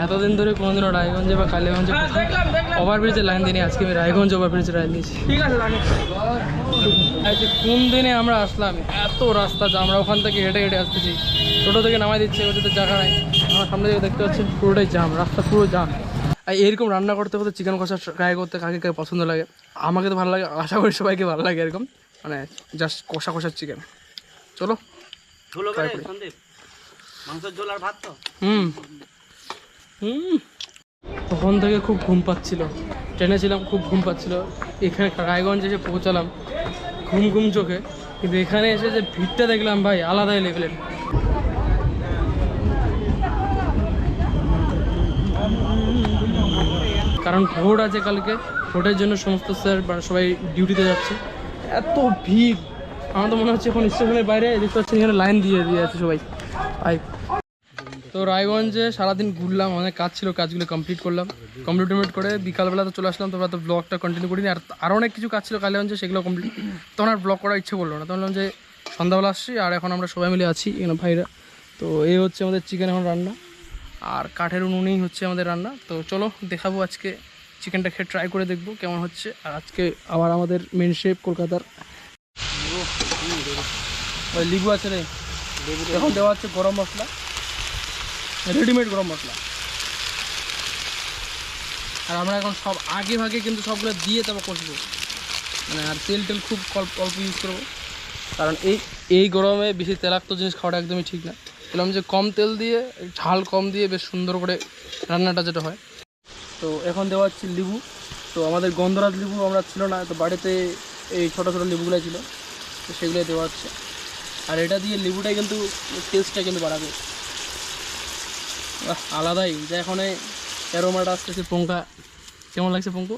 এতদিন ধরে কোনোদিনও রায়গঞ্জে বা কালীগঞ্জে ওভারব্রিজের লাইন দিইনি, আজকে আমি রায়গঞ্জ ওভারব্রিজের লাইন দিয়েছি। ঠিক আছে, আজকে কোন দিনে আমরা আসলাম, এত রাস্তা যা, আমরা ওখান থেকে হেঁটে হেঁটে আসতেছি, টোটো থেকে নামাই দিচ্ছে, ওর যাতে জায়গা নাই। আমার সামনে থেকে দেখতে পাচ্ছেন পুরোটাই জাম, রাস্তা পুরো জাম। আর এরকম রান্না করতে করতে চিকেন কষা ট্রাই করতে কাকে কাকে পছন্দ লাগে, আমাকে তো ভালো লাগে, আশা করি সবাইকে ভালো লাগে এরকম, মানে জাস্ট কষা কষার চিকেন। চলো মাংসের ঝোল আর ভাত তো। তখন থেকে খুব ঘুম পাচ্ছিল, ট্রেনে ছিলাম, খুব ঘুম পাচ্ছিল। এখানে রায়গঞ্জ এসে পৌঁছালাম ঘুম ঘুম চোখে, কিন্তু এখানে এসে যে ভিড়টা দেখলাম ভাই, আলাদাই লেভেলের। কারণ ভোট আছে কালকে, ভোটের জন্য সমস্ত স্যার সবাই ডিউটিতে যাচ্ছে। এত ভিড়, আমার তো মনে হচ্ছে এখন স্টেশনের বাইরে দেখতে পাচ্ছি এখানে লাইন দিয়ে আছে সবাই। তো রায়গঞ্জে সারাদিন ঘুরলাম, অনেক কাজ ছিল, কাজগুলো কমপ্লিট করলাম, কমপ্লিট করে বিকালবেলা তো চলে আসলাম। তোমরা তো ব্লগটা কন্টিনিউ করিনি, আর আরও অনেক কিছু কাজ ছিল কালীগঞ্জে, সেগুলো কমপ্লিট, তখন আর ব্লগ করার ইচ্ছে করলো না। তখন যে সন্ধ্যাবেলা আসছি, আর এখন আমরা সবাই মিলে আছি এখানে ভাইরা। তো এই হচ্ছে আমাদের চিকেন এখন রান্না, আর কাঠের উনুনেই হচ্ছে আমাদের রান্না। তো চলো দেখাবো আজকে চিকেনটা খেয়ে ট্রাই করে দেখবো কেমন হচ্ছে। আর আজকে আবার আমাদের মেন শেফ কলকাতার লিবু আছে রে, এখন দেওয়া হচ্ছে গরম মশলা, রেডিমেড গরম মশলা। আর আমরা এখন সব আগে ভাগে কিন্তু সবগুলো দিয়ে তারপর কষবো, মানে আর তেল খুব অল্প ইউজ করবো, কারণ এই গরমে বেশি তেলাক্ত জিনিস খাওয়াটা একদমই ঠিক না। এলাম যে কম তেল দিয়ে, ঝাল কম দিয়ে বেশ সুন্দর করে রান্নাটা যেটা হয়। তো এখন দেওয়া হচ্ছে লেবু। তো আমাদের গন্ধরাজ লেবু আমরা ছিল না, তো বাড়িতে এই ছোটো ছোটো লেবুগুলো ছিল, তো সেগুলোই দেওয়া হচ্ছে। আর এটা দিয়ে লেবুটাই কিন্তু টেস্টটা কিন্তু বাড়াবে, আলাদাই। যে এখন অ্যারোমাটা আসতেছে। পঙ্কা কেমন লাগছে? পঙ্কু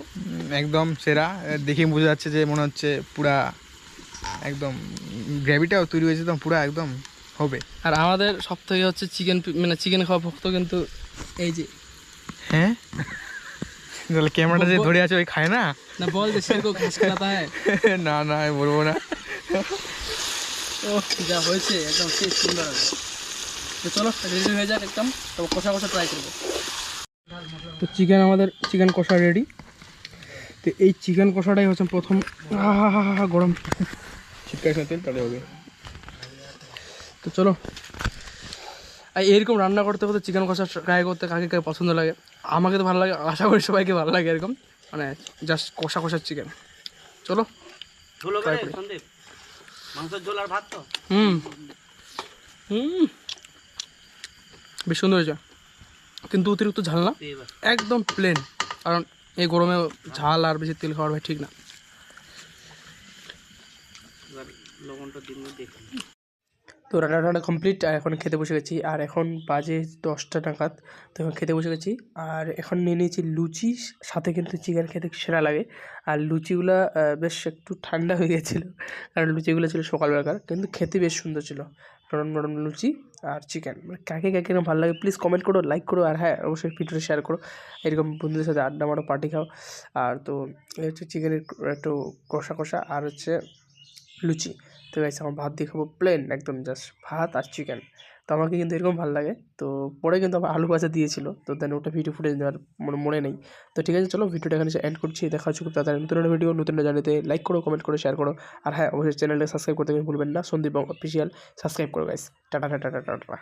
একদম সেরা, দেখে বোঝা যাচ্ছে যে মনে হচ্ছে পুরা একদম গ্রেভিটাও তৈরি হয়েছে, একদম পুরা একদম হবে। আর আমাদের সব থেকে হচ্ছে চিকেন, মানে চিকেন খাওয়া ভক্ত কিন্তু এই যে। হ্যাঁ, তাহলে ক্যামেরাটা যে ধরে আছে ওই খায় না? না বল যে সেরকম খাস খাতা হ্যাঁ। না না আমি বলবো না। ও যা হয়েছে একদম সেই সুন্দর হবে। তো চলো রেডি হয়ে যাক একদম, তো কষা কষা ট্রাই করবো। তো আমাদের চিকেন কষা রেডি। তো এই চিকেন কষাটাই হচ্ছে প্রথম। গরম শীতকাল তেল তাহলে হবে। তো চলো, আর এরকম রান্না করতে করতে চিকেন কষা ট্রাই করতে কাকে কাকে পছন্দ লাগে, আমাকে তো ভালো লাগে, আশা করি সবাইকে ভালো লাগে এরকম, মানে জাস্ট কষা কষার চিকেন। চলো মাংসের ঝোল আর ভাত তো। বেশ সুন্দর হয়েছে, কিন্তু অতিরিক্ত ঝাল না, একদম প্লেন, কারণ এই গরমে ঝাল আর বেশি তেল খাওয়ার ভাই ঠিক না। তো রান্নাটা কমপ্লিট, আর এখন খেতে বসে গেছি। আর এখন বাজে 10টা নাগাদ, তো এখন খেতে বসে গেছি। আর এখন নিয়ে নিয়েছি লুচি, সাথে কিন্তু চিকেন খেতে সেরা লাগে। আর লুচিগুলো বেশ একটু ঠান্ডা হয়ে গেছিলো, কারণ লুচিগুলো ছিল সকালবেলাকার, কিন্তু খেতে বেশ সুন্দর ছিল। নরম নরম লুচি আর চিকেন, মানে কাকে কাকে ভালো লাগে প্লিজ কমেন্ট করো, লাইক করো, আর হ্যাঁ অবশ্যই ভিডিওটা শেয়ার করো, এরকম বন্ধুদের সাথে আড্ডা মারো, পার্টি খাও। আর তো এই হচ্ছে চিকেনের একটু কষা কষা, আর হচ্ছে লুচি। তো গাইস আমার ভাত দিয়ে খাবো প্লেন, একদম জাস্ট ভাত আর চিকেন। তো আমাকে কিন্তু এরকম ভালো লাগে। তো পরে কিন্তু আমার আলু ভাজা দিয়েছিল, তো দেন ওটা ভিডিও ফুটেজ দেওয়ার মনে নেই। তো ঠিক আছে, চলো ভিডিওটা এখানে এন্ড করছি। দেখা হচ্ছে খুব তাড়াতাড়ি নতুন একটা ভিডিও, নতুন জানিতে লাইক করো, কমেন্ট করো, শেয়ার করো, আর হ্যাঁ অবশ্যই চ্যানেলটা সাবস্ক্রাইব করতে ভুলবেন না। সন্দীপ অফিসিয়াল সাবস্ক্রাইব করো guys. Tata tata tata tata.